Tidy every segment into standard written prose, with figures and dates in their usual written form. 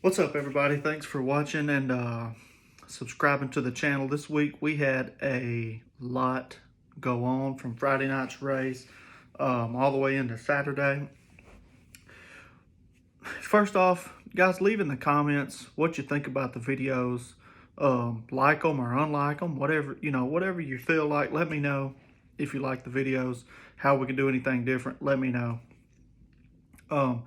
What's up, everybody? Thanks for watching and subscribing to the channel. This week we had a lot go on from Friday night's race all the way into Saturday. First off, guys, leave in the comments what you think about the videos. Like them or unlike them, whatever you feel like. Let me know if you like the videos, how we can do anything different. Let me know. I'm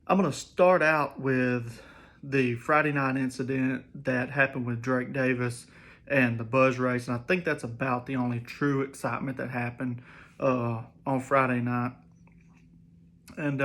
going to start out with the Friday night incident that happened with Drake Davis and the Buzz race. And I think that's about the only true excitement that happened on Friday night. And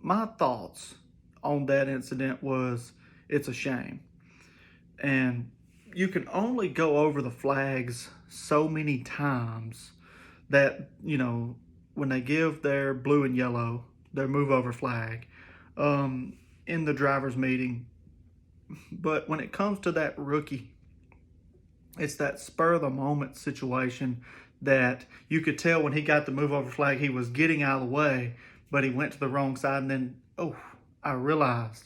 my thoughts on that incident was it's a shame. And you can only go over the flags so many times that, when they give their blue and yellow, their move over flag, in the driver's meeting. But when it comes to that rookie, it's that spur of the moment situation that you could tell when he got the move over flag, he was getting out of the way, but he went to the wrong side. And then, I realized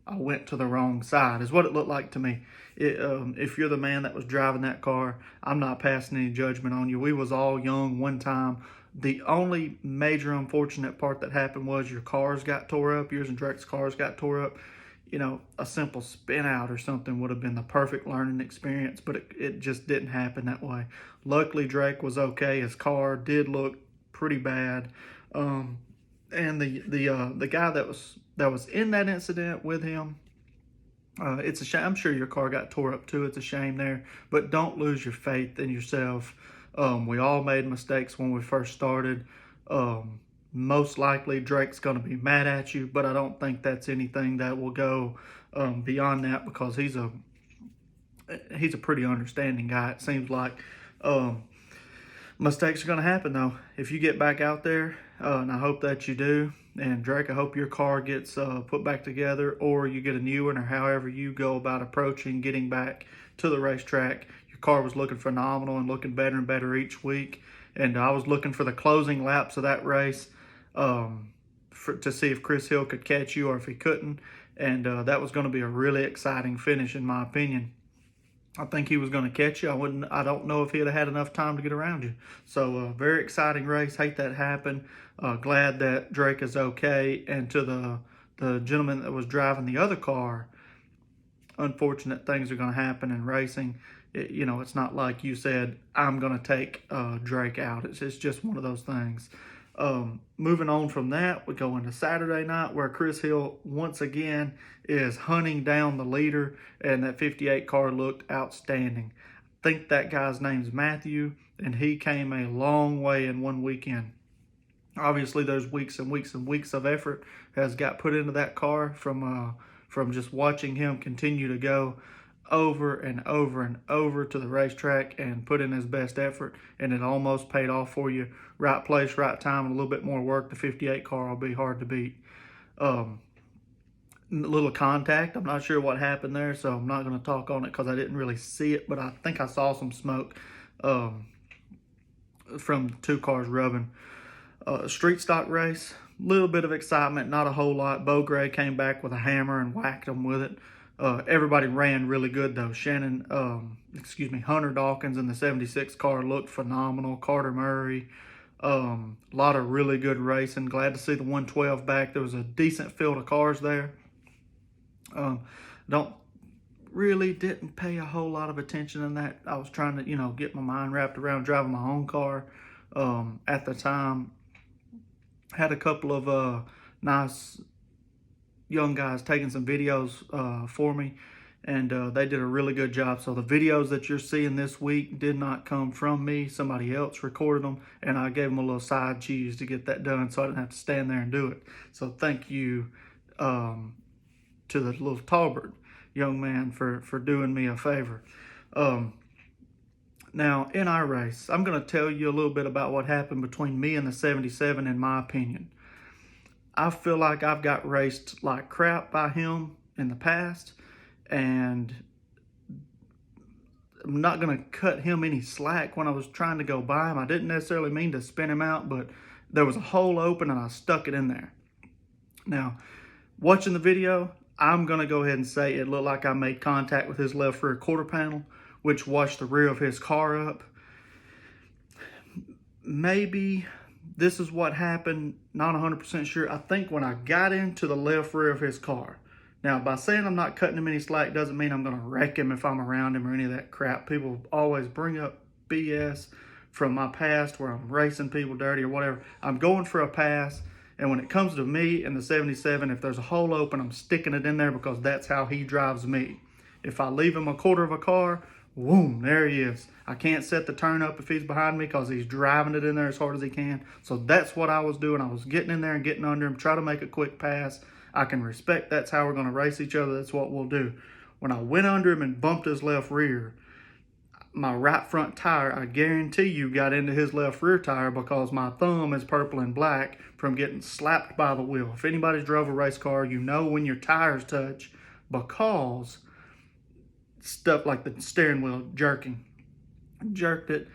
I went to the wrong side, is what it looked like to me. If you're the man that was driving that car, I'm not passing any judgment on you. We was all young one time. The only major unfortunate part that happened was your cars got tore up. Yours and Drake's cars got tore up. A simple spin out or something would have been the perfect learning experience, but it just didn't happen that way. Luckily, Drake was okay. His car did look pretty bad. And the guy that was in that incident with him, it's a shame. I'm sure your car got tore up too. It's a shame there, but don't lose your faith in yourself. We all made mistakes when we first started. Most likely Drake's going to be mad at you, but I don't think that's anything that will go beyond that, because he's a pretty understanding guy. It seems like mistakes are going to happen though. If you get back out there, and I hope that you do. And Drake, I hope your car gets put back together, or you get a new one, or however you go about approaching getting back to the racetrack. Your car was looking phenomenal and looking better and better each week. And I was looking for the closing laps of that race to see if Chris Hill could catch you or if he couldn't. And that was going to be a really exciting finish, in my opinion. I think he was going to catch you. I don't know if he'd have had enough time to get around you. So very exciting race. Hate that happened. Glad that Drake is okay. And to the gentleman that was driving the other car, unfortunate things are going to happen in racing. It's not like you said, I'm going to take Drake out. It's just one of those things. Moving on from that, we go into Saturday night, where Chris Hill once again is hunting down the leader, and that 58 car looked outstanding. I think that guy's name's Matthew, and he came a long way in one weekend. Obviously, there's weeks and weeks and weeks of effort has got put into that car from just watching him continue to go over and over and over to the racetrack and put in his best effort, and it almost paid off for you. Right place, right time, and a little bit more work. The 58 car will be hard to beat. A little contact. I'm not sure what happened there, so I'm not going to talk on it because I didn't really see it, but I think I saw some smoke from two cars rubbing. Street stock race, little bit of excitement, not a whole lot. Bo Gray came back with a hammer and whacked them with it. Everybody ran really good though. Hunter Dawkins in the 76 car looked phenomenal. Carter Murray, a lot of really good racing. Glad to see the 112 back. There was a decent field of cars there. Didn't pay a whole lot of attention in that. I was trying to, get my mind wrapped around driving my own car at the time. Had a couple of nice young guys taking some videos for me, and they did a really good job. So the videos that you're seeing this week did not come from me. Somebody else recorded them, and I gave them a little side cheese to get that done, so I didn't have to stand there and do it. So thank you to the little Talbert young man for doing me a favor. Now, in our race, I'm going to tell you a little bit about what happened between me and the 77, in my opinion. I feel like I've got raced like crap by him in the past, and I'm not going to cut him any slack when I was trying to go by him. I didn't necessarily mean to spin him out, but there was a hole open and I stuck it in there. Now, watching the video, I'm going to go ahead and say it looked like I made contact with his left rear quarter panel, which washed the rear of his car up. Maybe this is what happened, not 100% sure. I think when I got into the left rear of his car. Now, by saying I'm not cutting him any slack doesn't mean I'm going to wreck him if I'm around him or any of that crap. People always bring up BS from my past where I'm racing people dirty or whatever. I'm going for a pass, and when it comes to me and the 77, if there's a hole open, I'm sticking it in there because that's how he drives me. If I leave him a quarter of a car, boom, there he is. I can't set the turn up if he's behind me because he's driving it in there as hard as he can. So that's what I was doing. I was getting in there and getting under him, try to make a quick pass. I can respect that's how we're going to race each other. That's what we'll do. When I went under him and bumped his left rear, my right front tire, I guarantee you, got into his left rear tire because my thumb is purple and black from getting slapped by the wheel. If anybody's drove a race car, you know when your tires touch because stuff like the steering wheel jerking. Jerked it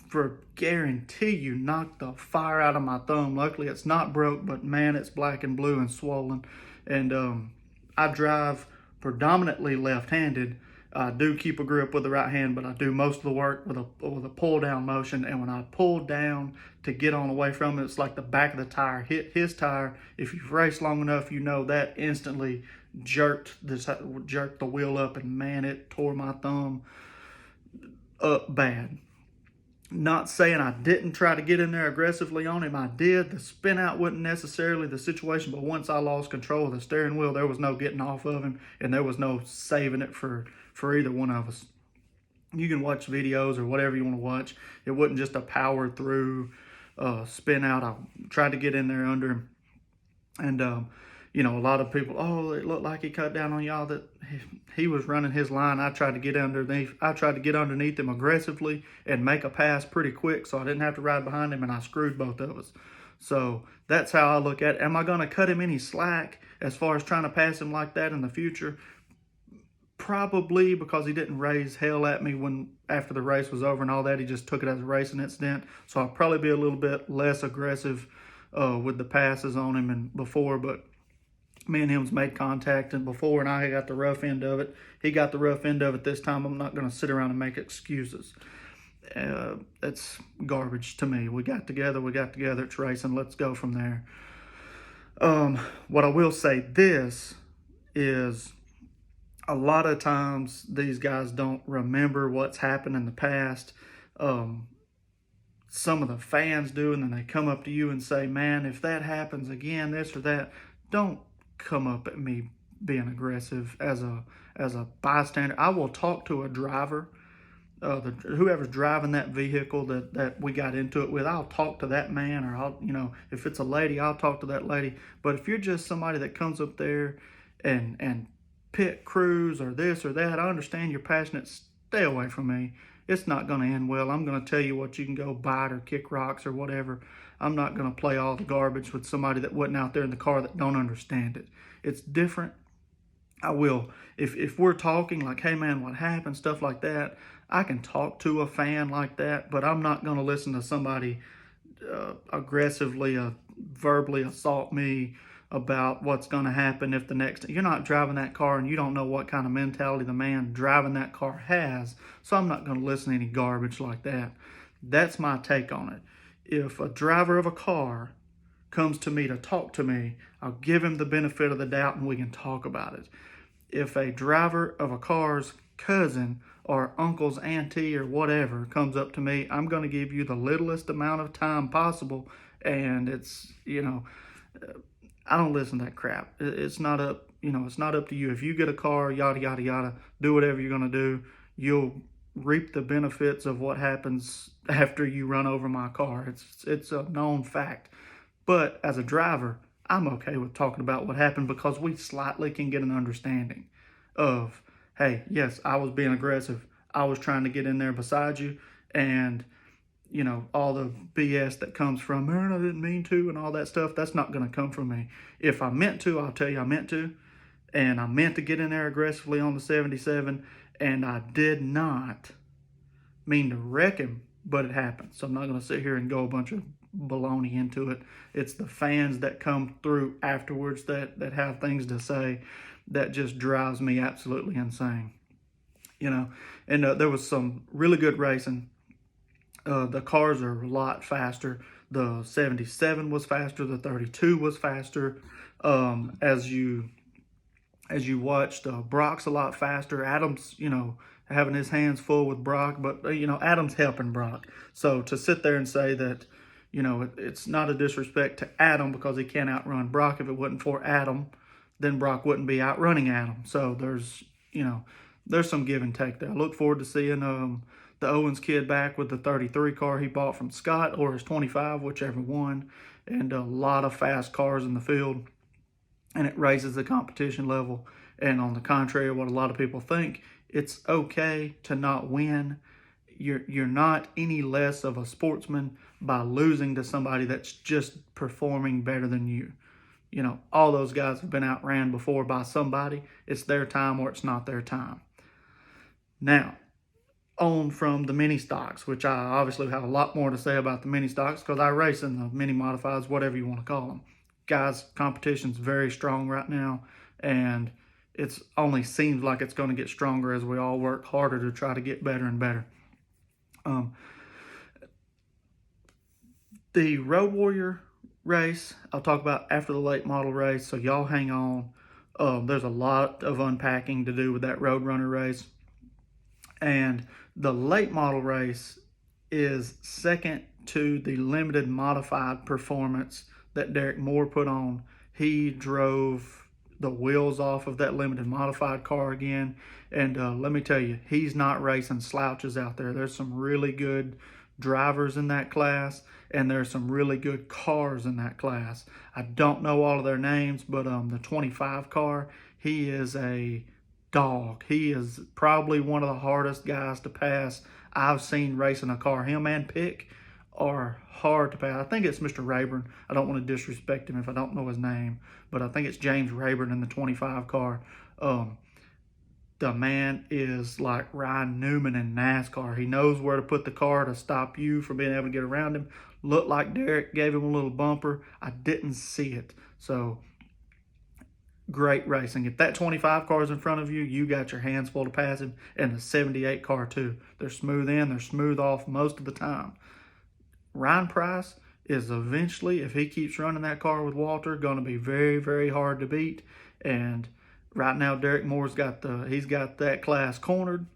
for guarantee you knocked the fire out of my thumb. Luckily it's not broke, but man, it's black and blue and swollen. And I drive predominantly left-handed. I do keep a grip with the right hand, but I do most of the work with a pull down motion. And when I pull down to get on away from it, it's like the back of the tire hit his tire. If you've raced long enough, you know that instantly jerked the wheel up, and man, it tore my thumb up bad. Not saying I didn't try to get in there aggressively on him. I did. The spin out wasn't necessarily the situation, but once I lost control of the steering wheel, there was no getting off of him, and there was no saving it for either one of us. You can watch videos or whatever you want to watch. It wasn't just a power through spin out. I tried to get in there under him, and you know, a lot of people, oh, it looked like he cut down on y'all. That he was running his line. I tried to get underneath. I tried to get underneath him aggressively and make a pass pretty quick so I didn't have to ride behind him, and I screwed both of us. So that's how I look at it. Am I going to cut him any slack as far as trying to pass him like that in the future? Probably, because he didn't raise hell at me after the race was over and all that. He just took it as a racing incident. So I'll probably be a little bit less aggressive with the passes on him and before, but me and him's made contact and before, and I got the rough end of it. He got the rough end of it this time. I'm not going to sit around and make excuses. That's garbage to me. We got together, it's racing, let's go from there. What I will say this is, a lot of times these guys don't remember what's happened in the past. Some of the fans do, and then they come up to you and say, man, if that happens again, this or that, don't come up at me being aggressive as a bystander. I will talk to a driver, whoever's driving that vehicle that we got into it with. I'll talk to that man, or if it's a lady, I'll talk to that lady. But if you're just somebody that comes up there and pit crews or this or that, I understand you're passionate. Stay away from me. It's not going to end well. I'm going to tell you what you can go bite or kick rocks or whatever. I'm not going to play all the garbage with somebody that wasn't out there in the car that don't understand it. It's different. I will. If we're talking like, hey man, what happened, stuff like that, I can talk to a fan like that, but I'm not going to listen to somebody aggressively, verbally assault me about what's going to happen if the next. You're not driving that car, and you don't know what kind of mentality the man driving that car has, so I'm not going to listen to any garbage like that. That's my take on it. If a driver of a car comes to me to talk to me, I'll give him the benefit of the doubt and we can talk about it. If a driver of a car's cousin or uncle's auntie or whatever comes up to me, I'm going to give you the littlest amount of time possible, and it's, I don't listen to that crap. It's not up, it's not up to you. If you get a car, yada, yada, yada, do whatever you're going to do. You'll reap the benefits of what happens after you run over my car. It's a known fact. But as a driver, I'm okay with talking about what happened because we slightly can get an understanding of, hey, yes, I was being aggressive. I was trying to get in there beside you, and all the BS that comes from, man, I didn't mean to, and all that stuff, that's not going to come from me. If I meant to, I'll tell you I meant to, and I meant to get in there aggressively on the 77, and I did not mean to wreck him, but it happened. So I'm not going to sit here and go a bunch of baloney into it. It's the fans that come through afterwards that have things to say that just drives me absolutely insane. And there was some really good racing. The cars are a lot faster. The 77 was faster. The 32 was faster. As you watched, Brock's a lot faster. Adams, having his hands full with Brock, but Adams helping Brock. So to sit there and say that, it's not a disrespect to Adam because he can't outrun Brock. If it wasn't for Adam, then Brock wouldn't be outrunning Adam. So there's some give and take there. I look forward to seeing the Owens kid back with the 33 car he bought from Scott, or his 25, whichever one, and a lot of fast cars in the field, and it raises the competition level. And on the contrary of what a lot of people think, it's okay to not win. You're not any less of a sportsman by losing to somebody that's just performing better than you. All those guys have been outran before by somebody. It's their time or it's not their time. Now, on from the mini stocks, which I obviously have a lot more to say about the mini stocks because I race in the mini modifieds, whatever you want to call them. Guys, competition's very strong right now, and it only seems like it's going to get stronger as we all work harder to try to get better and better. The Road Warrior race, I'll talk about after the late model race, so y'all hang on. There's a lot of unpacking to do with that Roadrunner race. And the late model race is second to the limited modified performance that Derek Moore put on. He drove the wheels off of that limited modified car again. And let me tell you, he's not racing slouches out there. There's some really good drivers in that class, and there's some really good cars in that class. I don't know all of their names, but the 25 car, he is a dog. He is probably one of the hardest guys to pass I've seen racing a car. Him and Pick are hard to pass. I think it's Mr. Rayburn. I don't want to disrespect him if I don't know his name, but I think it's James Rayburn in the 25 car. The man is like Ryan Newman in NASCAR. He knows where to put the car to stop you from being able to get around him. Looked like Derek gave him a little bumper. I didn't see it. So, great racing. If that 25 car is in front of you, you got your hands full to pass him. And the 78 car too. They're smooth in, they're smooth off most of the time. Ryan Price is eventually, if he keeps running that car with Walter, going to be very, very hard to beat. And right now, Derek Moore's got that class cornered.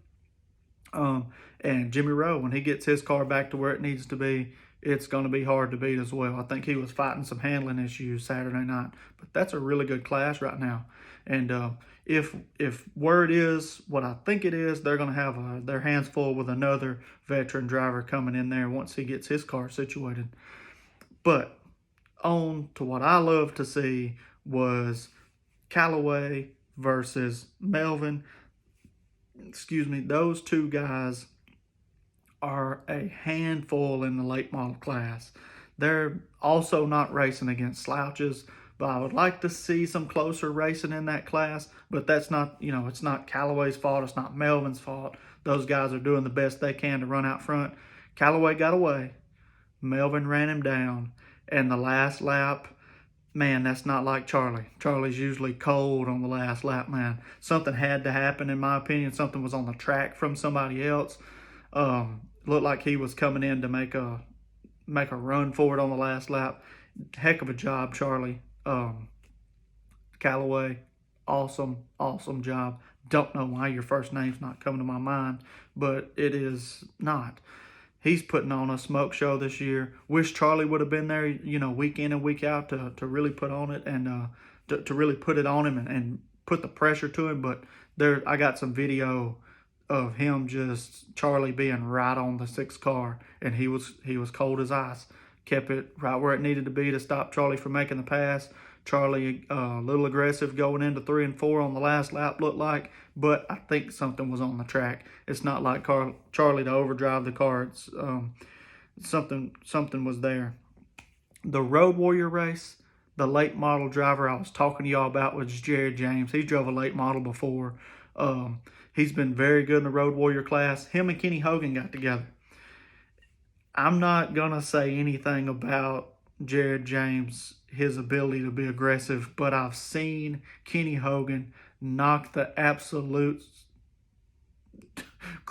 And Jimmy Rowe, when he gets his car back to where it needs to be, it's going to be hard to beat as well. I think he was fighting some handling issues Saturday night, but that's a really good class right now. And if word is what I think it is, they're going to have their hands full with another veteran driver coming in there once he gets his car situated. But on to what I love to see was Callaway versus Melvin. Those two guys are a handful in the late model class. They're also not racing against slouches, but I would like to see some closer racing in that class. But that's not, it's not Callaway's fault. It's not Melvin's fault. Those guys are doing the best they can to run out front. Callaway got away. Melvin ran him down. And the last lap, man, that's not like Charlie. Charlie's usually cold on the last lap, man. Something had to happen, in my opinion. Something was on the track from somebody else. Looked like he was coming in to make a run for it on the last lap. Heck of a job, Charlie. Callaway, awesome job. Don't know why your first name's not coming to my mind, but it is not. He's putting on a smoke show this year. Wish Charlie would have been there, week in and week out to really put on it and to really put it on him and put the pressure to him. But I got some video of him Charlie being right on the 6th car, and he was cold as ice. Kept it right where it needed to be to stop Charlie from making the pass. Charlie a little aggressive going into 3 and 4 on the last lap, looked like, but I think something was on the track. It's not like Charlie to overdrive the car. It's something was there. The Road Warrior race, the late model driver I was talking to y'all about was Jared James. He drove a late model before. He's been very good in the Road Warrior class. Him and Kenny Hogan got together. I'm not going to say anything about Jared James, his ability to be aggressive, but I've seen Kenny Hogan knock the absolute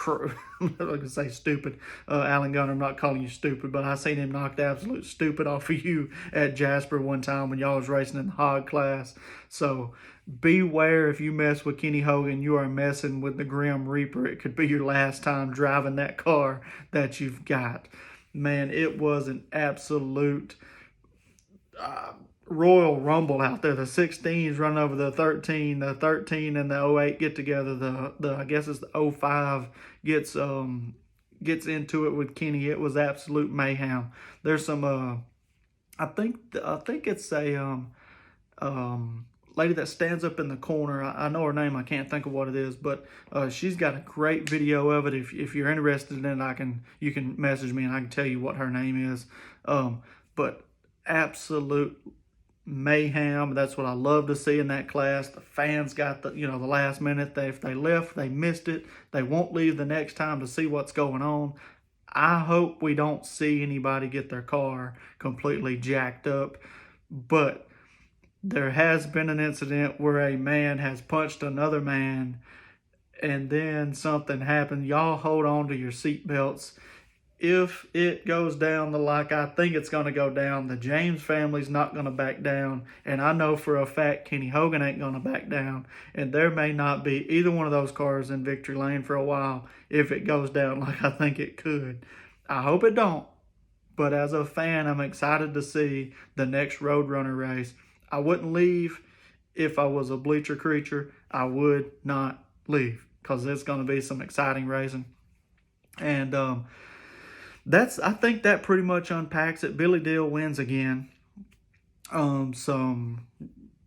I'm not going to say stupid. Alan Gunner, I'm not calling you stupid, but I seen him knock the absolute stupid off of you at Jasper one time when y'all was racing in the hog class. So beware, if you mess with Kenny Hogan, you are messing with the Grim Reaper. It could be your last time driving that car that you've got. Man, it was an absolute Royal Rumble out there. The 16s run over the 13. The 13 and the 08 get together. The I guess it's the 05 gets into it with Kenny. It was absolute mayhem. There's some I think it's a lady that stands up in the corner. I know her name. I can't think of what it is, but she's got a great video of it. If you're interested in it, you can message me and I can tell you what her name is. But absolute mayhem. That's what I love to see in that class. The fans got the last minute. If they left, they missed it. They won't leave the next time to see what's going on. I hope we don't see anybody get their car completely jacked up, but there has been an incident where a man has punched another man and then something happened. Y'all hold on to your seatbelts. If it goes down like I think it's going to go down, the James family's not going to back down. And I know for a fact Kenny Hogan ain't going to back down. And there may not be either one of those cars in victory lane for a while if it goes down like I think it could. I hope it don't. But as a fan, I'm excited to see the next Roadrunner race. I wouldn't leave if I was a bleacher creature. I would not leave because there's going to be some exciting racing. And I think that pretty much unpacks it. Billy Deal wins again. Some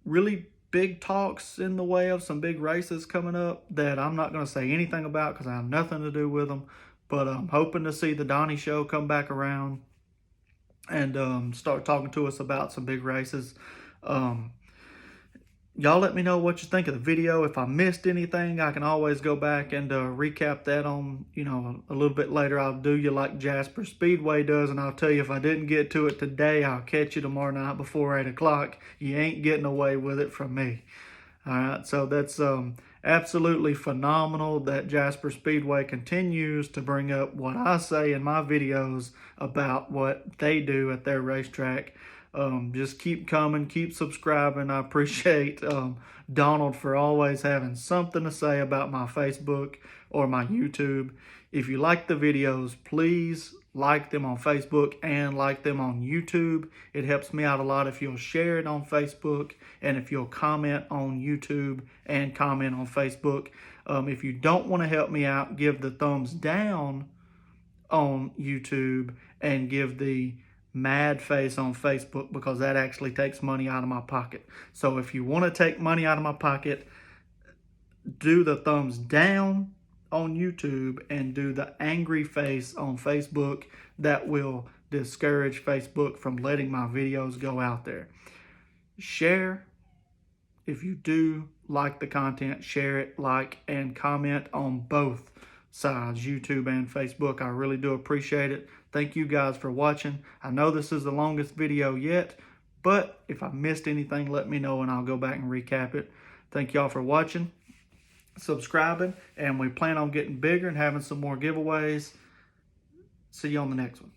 really big talks in the way of some big races coming up that I'm not going to say anything about because I have nothing to do with them. But I'm hoping to see the Donnie Show come back around and start talking to us about some big races. Y'all let me know what you think of the video. If I missed anything, I can always go back and recap that on, a little bit later. I'll do you like Jasper Speedway does, and I'll tell you if I didn't get to it today, I'll catch you tomorrow night before 8 o'clock. You ain't getting away with it from me. All right, so that's absolutely phenomenal that Jasper Speedway continues to bring up what I say in my videos about what they do at their racetrack. Just keep coming, keep subscribing. I appreciate Donald for always having something to say about my Facebook or my YouTube. If you like the videos, please like them on Facebook and like them on YouTube. It helps me out a lot if you'll share it on Facebook and if you'll comment on YouTube and comment on Facebook. If you don't want to help me out, give the thumbs down on YouTube and give the mad face on Facebook because that actually takes money out of my pocket. So if you want to take money out of my pocket, do the thumbs down on YouTube and do the angry face on Facebook. That will discourage Facebook from letting my videos go out there. Share. If you do like the content, share it, like, and comment on both sides, YouTube and Facebook. I really do appreciate it. Thank you guys for watching. I know this is the longest video yet, but if I missed anything, let me know and I'll go back and recap it. Thank y'all for watching, subscribing, and we plan on getting bigger and having some more giveaways. See you on the next one.